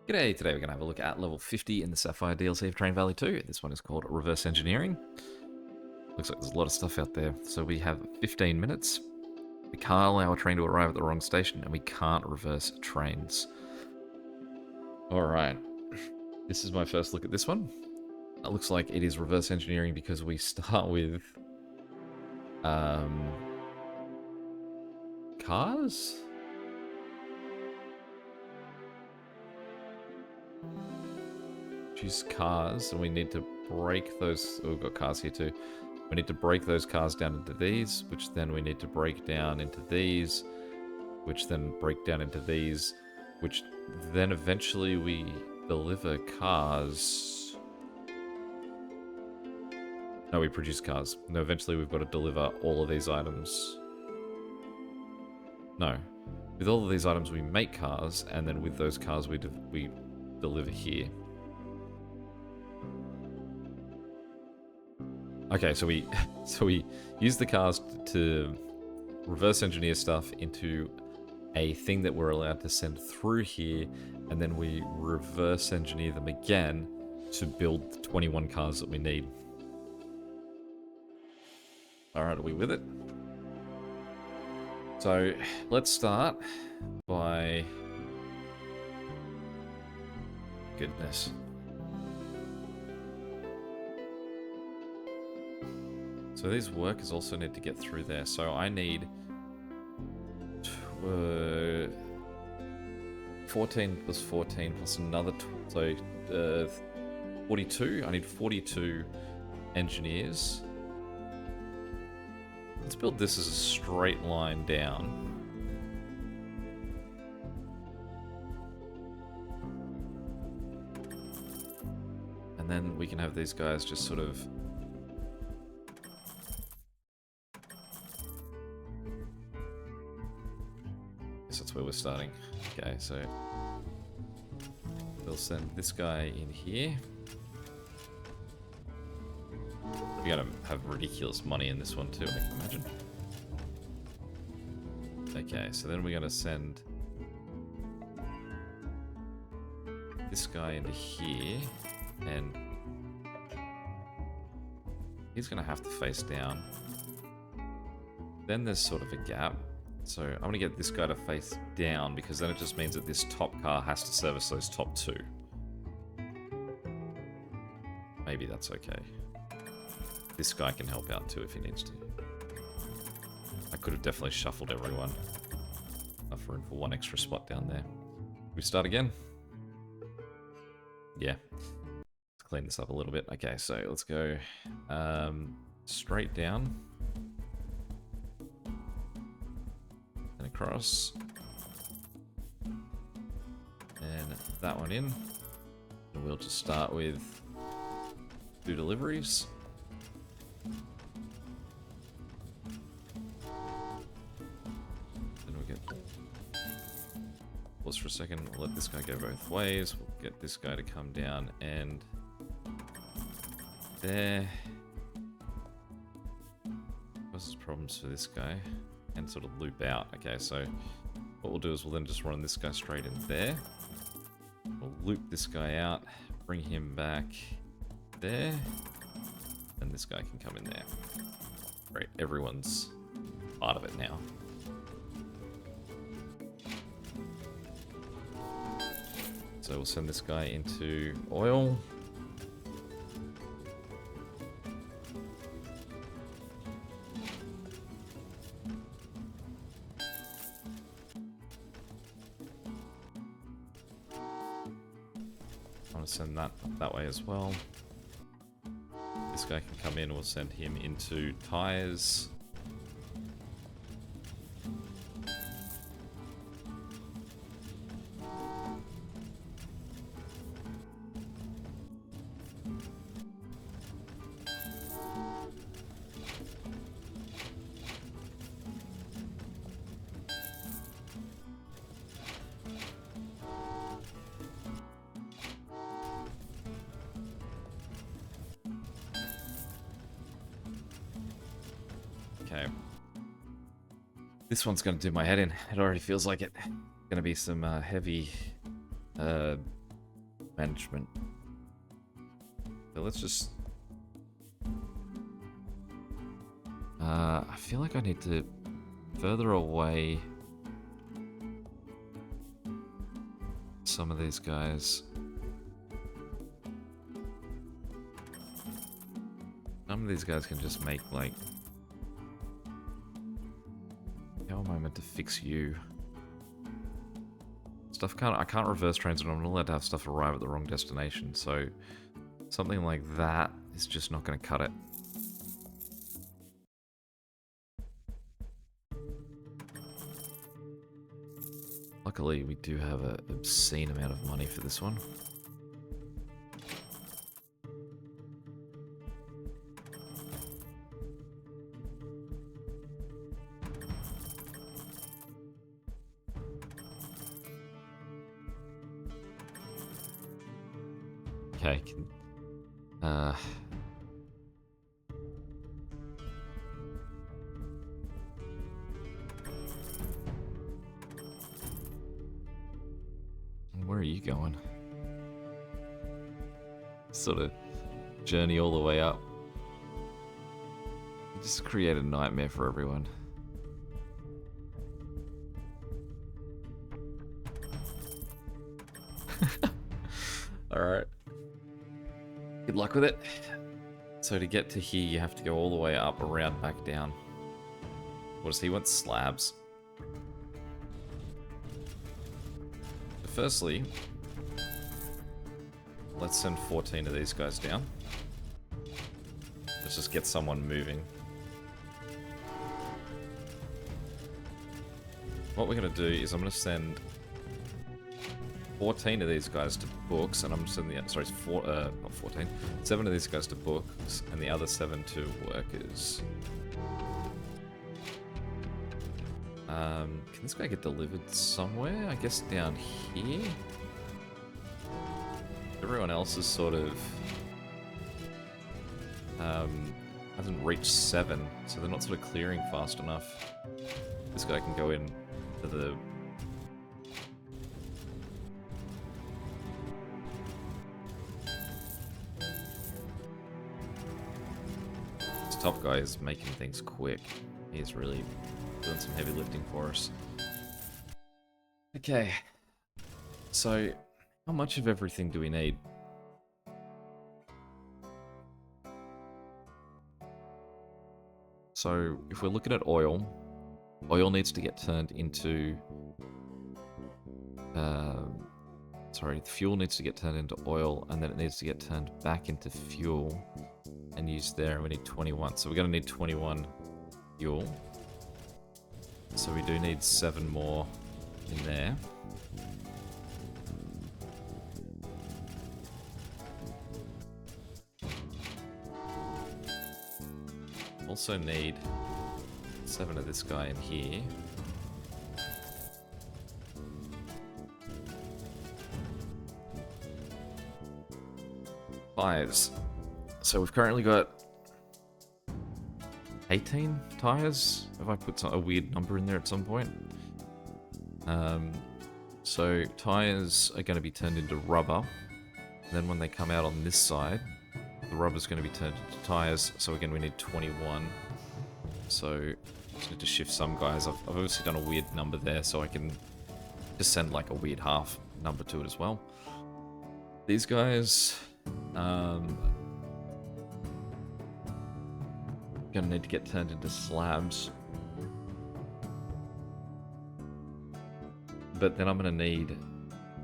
G'day, today we're going to have a look at level 50 in the Sapphire DLC of Train Valley 2. This one is called Reverse Engineering. Looks like there's a lot of stuff out there. So we have 15 minutes. We can't allow a train to arrive at the wrong station, and we can't reverse trains. Alright, this is my first look at this one. It looks like it is reverse engineering because we start with... cars? Choose cars, and we need to break those. Oh, we've got cars here too. We need to break those cars down into these, which then we need to break down into these, which then break down into these, which then eventually we deliver cars. No, we produce cars. No, eventually we've got to deliver all of these items. No. With all of these items we make cars, and then with those cars we deliver here. Okay, so we use the cars to reverse engineer stuff into a thing that we're allowed to send through here, and then we reverse engineer them again to build the 21 cars that we need. Alright, are we with it? So, let's start by... Goodness. So these workers also need to get through there. So I need 14 plus 14 plus another, 42. I need 42 engineers. Let's build this as a straight line down. And then we can have these guys just sort of... That's where we're starting. Okay, so we'll send this guy in here. We're gonna have ridiculous money in this one too, I can imagine. Okay, so then we're gonna send this guy into here, and he's gonna have to face down. Then there's sort of a gap. So I'm going to get this guy to face down, because then it just means that this top car has to service those top two. Maybe that's okay. This guy can help out too if he needs to. I could have definitely shuffled everyone. Enough room for one extra spot down there. We start again? Yeah. Let's clean this up a little bit. Okay, so let's go straight down. Across, and that one in, and we'll just start with 2 deliveries. Then we'll get, pause for a second, we'll let this guy go both ways, we'll get this guy to come down and there. Causes problems for this guy. And sort of loop out. Okay, so what we'll do is we'll then just run this guy straight in there. We'll loop this guy out, bring him back there, and this guy can come in there. Great, everyone's part of it now. So we'll send this guy into oil. Send that up that way as well. This guy can come in, we'll send him into tires. Okay. This one's going to do my head in. It already feels like it. Going to be some heavy management. So let's just... I feel like I need to further away some of these guys. Some of these guys can just make, like... How am I meant to fix you? I can't reverse transit. I'm not allowed to have stuff arrive at the wrong destination, so something like that is just not going to cut it. Luckily, we do have an obscene amount of money for this one. Okay. Where are you going? Sort of journey all the way up. Just create a nightmare for everyone. Alright. Good luck with it. So to get to here, you have to go all the way up, around, back down. What does he want? Slabs. So firstly, let's send 14 of these guys down. Let's just get someone moving. What we're going to do is I'm going to send 14 of these guys to books, and I'm sending the, sorry, not 14, 7 of these guys to books, and the other 7 to workers. Can this guy get delivered somewhere? I guess down here? Everyone else is sort of hasn't reached 7, so they're not sort of clearing fast enough. This guy can go in to the... This top guy is making things quick. He's really doing some heavy lifting for us. Okay, so how much of everything do we need? So if we're looking at oil, oil needs to get turned into... fuel needs to get turned into oil, and then it needs to get turned back into fuel and used there, and we need 21. So we're going to need 21 fuel. So we do need 7 more in there. Also need 7 of this guy in here. Tires. So we've currently got 18 tires. Have I put a weird number in there at some point? So tires are going to be turned into rubber. Then when they come out on this side, the rubber's going to be turned into tires. So again, we need 21. So just need to shift some guys. I've obviously done a weird number there, so I can just send like a weird half number to it as well. These guys, gonna need to get turned into slabs. But then I'm gonna need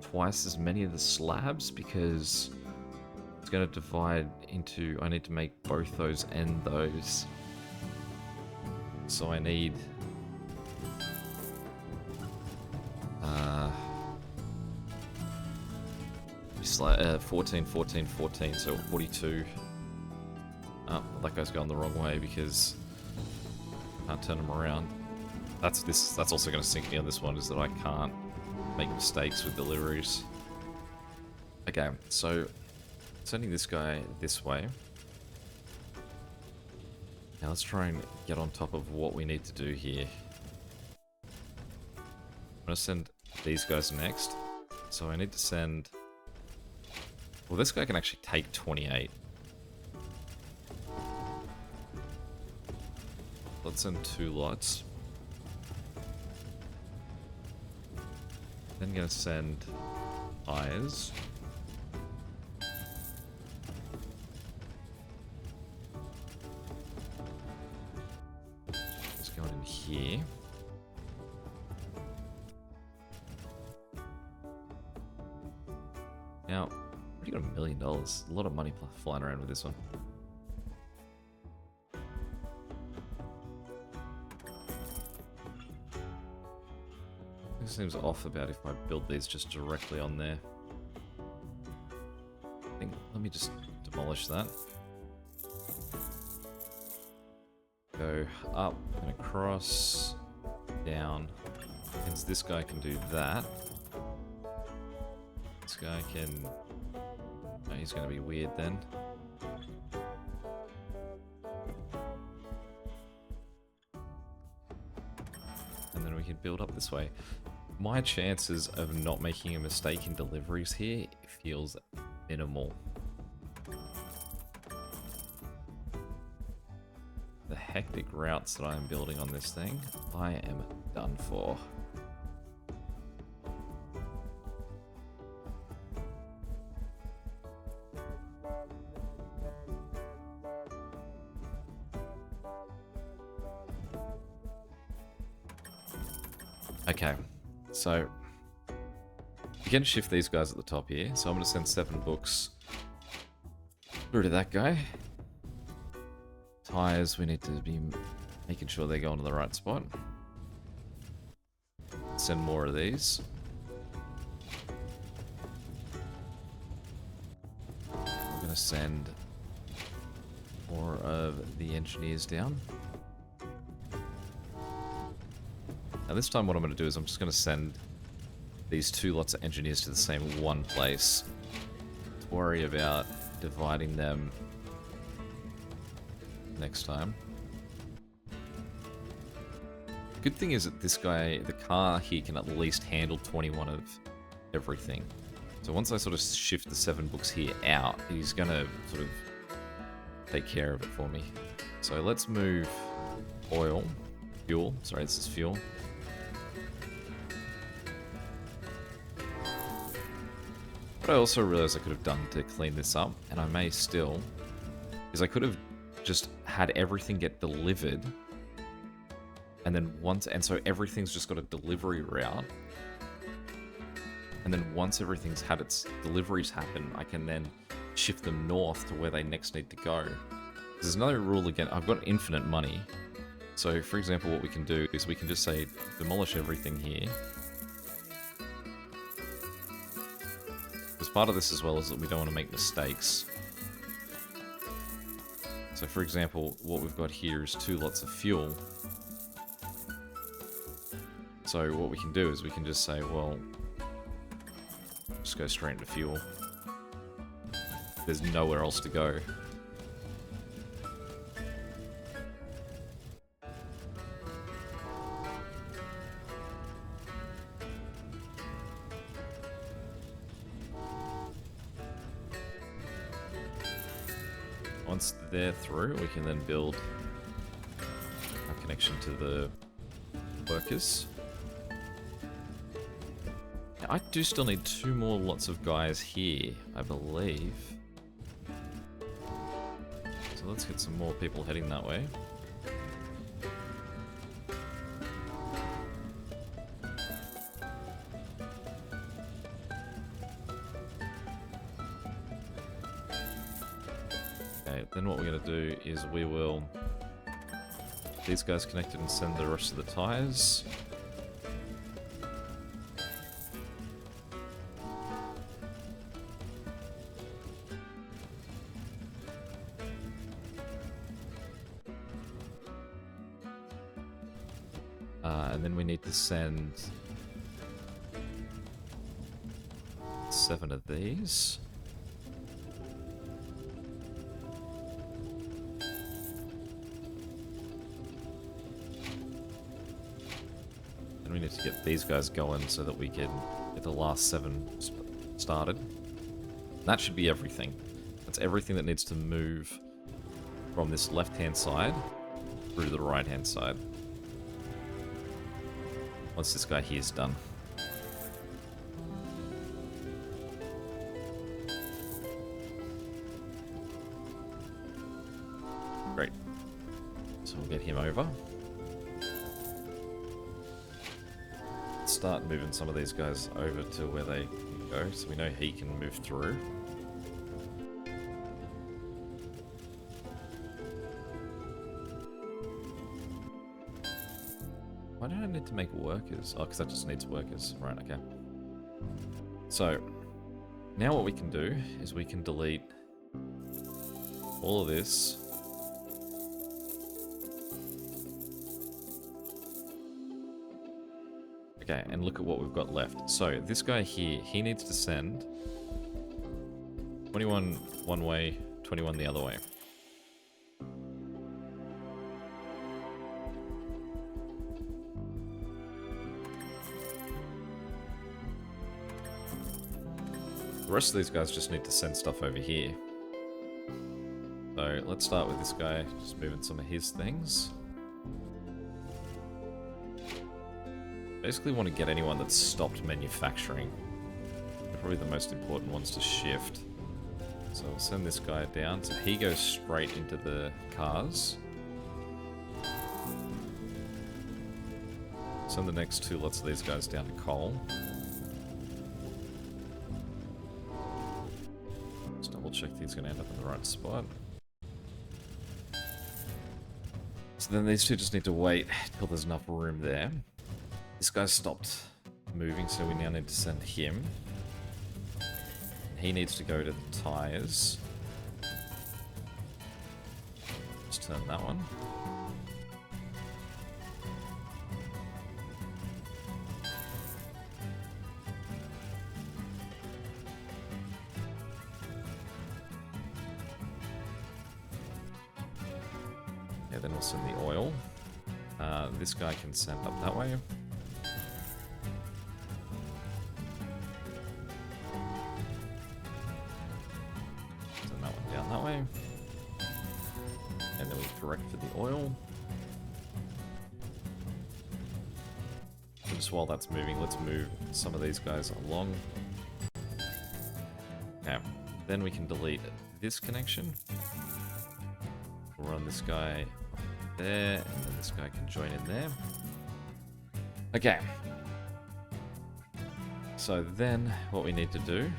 twice as many of the slabs because it's gonna divide into, I need to make both those and those. So I need 14, 14, 14, so 42. Oh, that guy's going the wrong way because I can't turn him around. That's also going to sink me on this one, is that I can't make mistakes with deliveries. Okay, so sending this guy this way. Now let's try and get on top of what we need to do here. I'm going to send these guys next. So I need to send Well, this guy can actually take 28. Let's send 2 lots. Then gonna send tires. Just going in here. Now, already got $1 million. A lot of money flying around with this one. This seems off about if I build these just directly on there. I think, let me just demolish that. Go up and across, down. Hence this guy can do that. This guy can... Oh, he's going to be weird then. And then we can build up this way. My chances of not making a mistake in deliveries here feels minimal. The hectic routes that I'm building on this thing, I am done for. Okay, so you can shift these guys at the top here. So I'm going to send 7 books through to that guy. Tires, we need to be making sure they go into the right spot. Send more of these. We're going to send more of the engineers down. Now this time what I'm going to do is I'm just going to send these 2 lots of engineers to the same one place. Don't worry about dividing them next time. The good thing is that this guy, the car here, can at least handle 21 of everything. So once I sort of shift the 7 books here out, he's going to sort of take care of it for me. So let's move fuel, sorry, this is fuel. What I also realized I could have done to clean this up, and I may still, is I could have just had everything get delivered, and then so everything's just got a delivery route, and then once everything's had its deliveries happen, I can then shift them north to where they next need to go. There's another rule again, I've got infinite money, so for example what we can do is we can just say demolish everything here. Part of this as well is that we don't want to make mistakes. So for example, what we've got here is 2 lots of fuel. So what we can do is we can just say, well, just go straight into fuel. There's nowhere else to go. Once they're through, we can then build our connection to the workers. Now, I do still need 2 more lots of guys here, I believe. So let's get some more people heading that way. Then what we're going to do is we will get these guys connected and send the rest of the tires. And then we need to send 7 of these. And we need to get these guys going so that we can get the last 7 started. That should be everything. That's everything that needs to move from this left-hand side through to the right-hand side. Once this guy here is done. Great. So we'll get him over. Start moving some of these guys over to where they can go, so we know he can move through. Why do I need to make workers? Oh, because that just needs workers. Right, okay. So, now what we can do is we can delete all of this. Okay, and look at what we've got left. So, this guy here, he needs to send 21 one way, 21 the other way. The rest of these guys just need to send stuff over here. So let's start with this guy, just moving some of his things. Basically want to get anyone that's stopped manufacturing. They're probably the most important ones to shift. So I'll send this guy down, so he goes straight into the cars. Send the next two lots of these guys down to coal. Just double check he's going to end up in the right spot. So then these two just need to wait till there's enough room there. This guy's stopped moving, so we now need to send him. He needs to go to the tires. Just turn that one. Yeah, then we'll send the oil. This guy can send up that way. That way. And then we correct for the oil. And just while that's moving, let's move some of these guys along. Okay, then we can delete this connection. We'll run this guy there, and then this guy can join in there. Okay. So then what we need to do,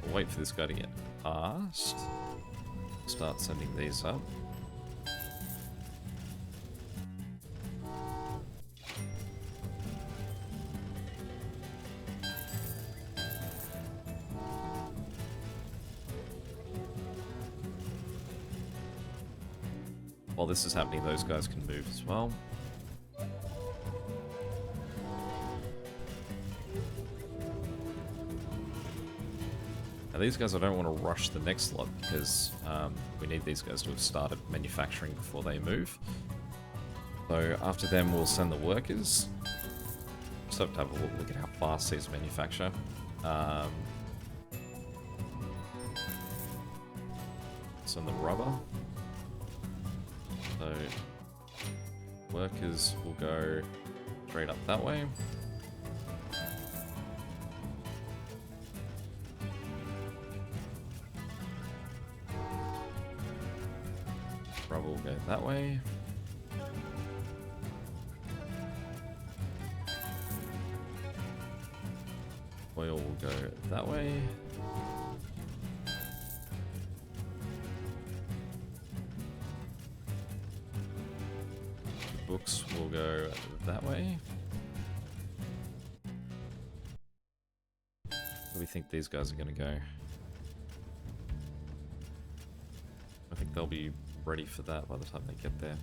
we'll wait for this guy to get past. Start sending these up. While this is happening, those guys can move as well. These guys, I don't want to rush the next lot because we need these guys to have started manufacturing before they move. So after them, we'll send the workers. Just have to have a look at how fast these manufacture. Send the rubber. So workers will go straight up that way. Rubber will go that way. Oil will go that way. Books will go that way. Where do we think these guys are going to go? I think they'll be ready for that by the time they get there.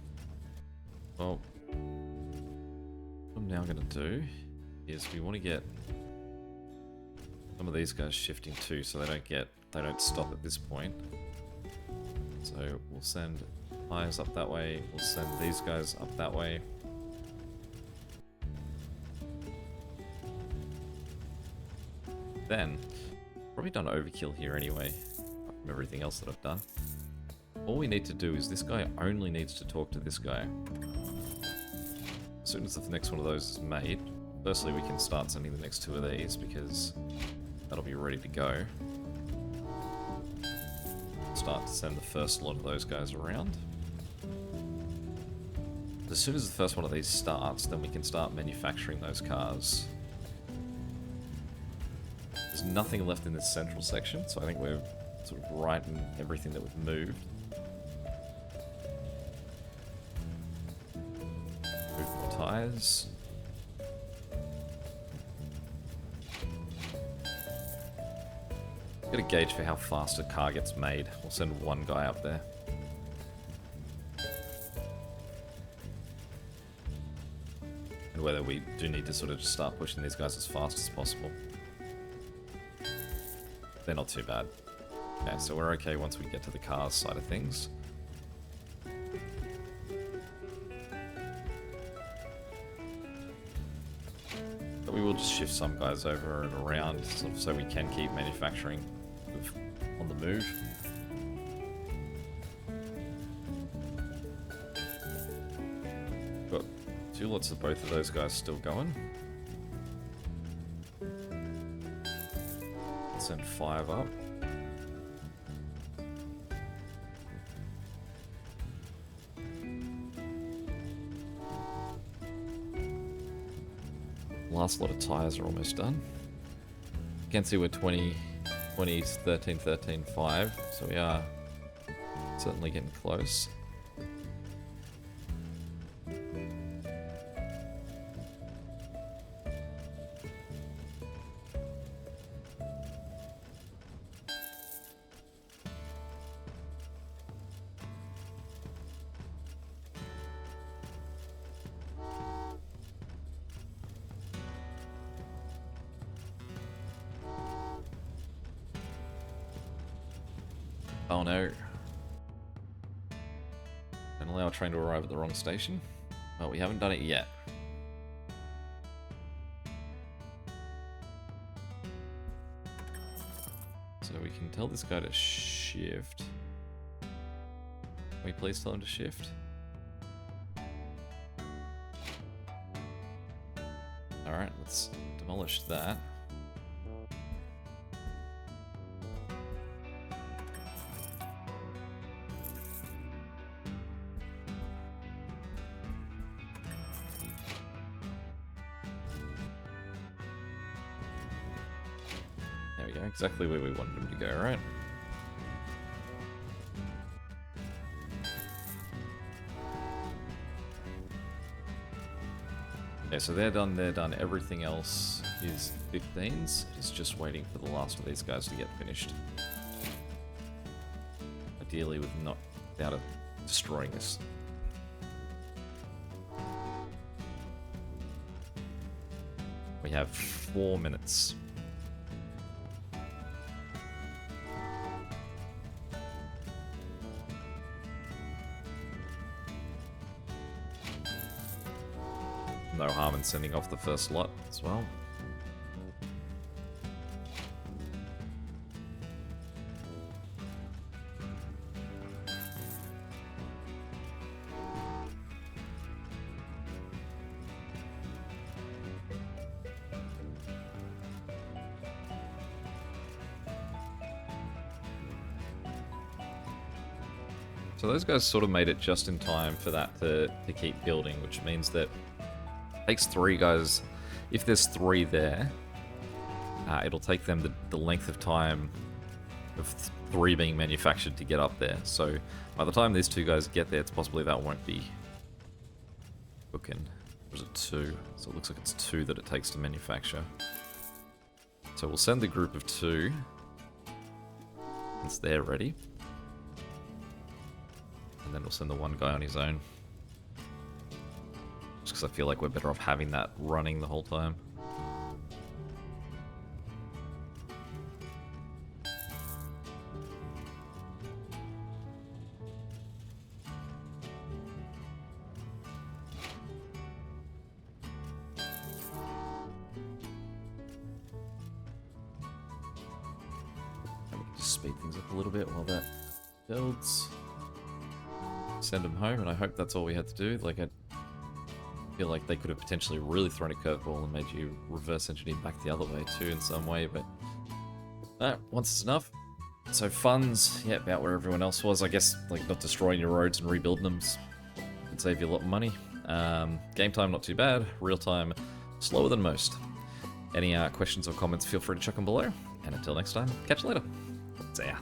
Well, what I'm now going to do is we want to get some of these guys shifting too, so they don't stop at this point. So we'll send tires up that way. We'll send these guys up that way. Then Probably done overkill here anyway, from everything else that I've done. All we need to do is this guy only needs to talk to this guy. As soon as the next one of those is made, firstly we can start sending the next 2 of these because that'll be ready to go. Start to send the first lot of those guys around. As soon as the first one of these starts, then we can start manufacturing those cars. There's nothing left in this central section, so I think we're sort of right in everything that we've moved. Move more tires. Get a gauge for how fast a car gets made. We'll send one guy up there. And whether we do need to sort of just start pushing these guys as fast as possible. They're not too bad. Okay, so we're okay once we get to the cars side of things. But we will just shift some guys over and around sort of so we can keep manufacturing on the move. Got 2 lots of both of those guys still going. Send 5 up. Last lot of tires are almost done. You can see we're 20, 13, 13, 5, so we are certainly getting close. Oh no. Don't allow a train to arrive at the wrong station. Well, we haven't done it yet. So we can tell this guy to shift. Can we please tell him to shift? Alright, let's demolish that. There we go, exactly where we wanted him to go, right? Okay, so they're done, everything else is 15s. It's just waiting for the last of these guys to get finished. Ideally without destroying us. We have 4 minutes. No harm in sending off the first lot as well. So those guys sort of made it just in time for that to keep building, which means that it takes 3 guys. If there's 3 there, it'll take them the length of time of 3 being manufactured to get up there. So by the time these 2 guys get there, it's possibly that won't be cooking. Or is it 2? So it looks like it's 2 that it takes to manufacture. So we'll send the group of 2 once they're ready. And then we'll send the one guy on his own. Just because I feel like we're better off having that running the whole time. speed things up a little bit while that builds. Send them home, and I hope that's all we had to do. Like, I feel like they could have potentially really thrown a curveball and made you reverse engineer back the other way too in some way, but once it's enough. So funds, yeah, about where everyone else was. I guess, like, not destroying your roads and rebuilding them would save you a lot of money. Game time, not too bad. Real time, slower than most. Any questions or comments, feel free to chuck them below. And until next time, catch you later. See ya.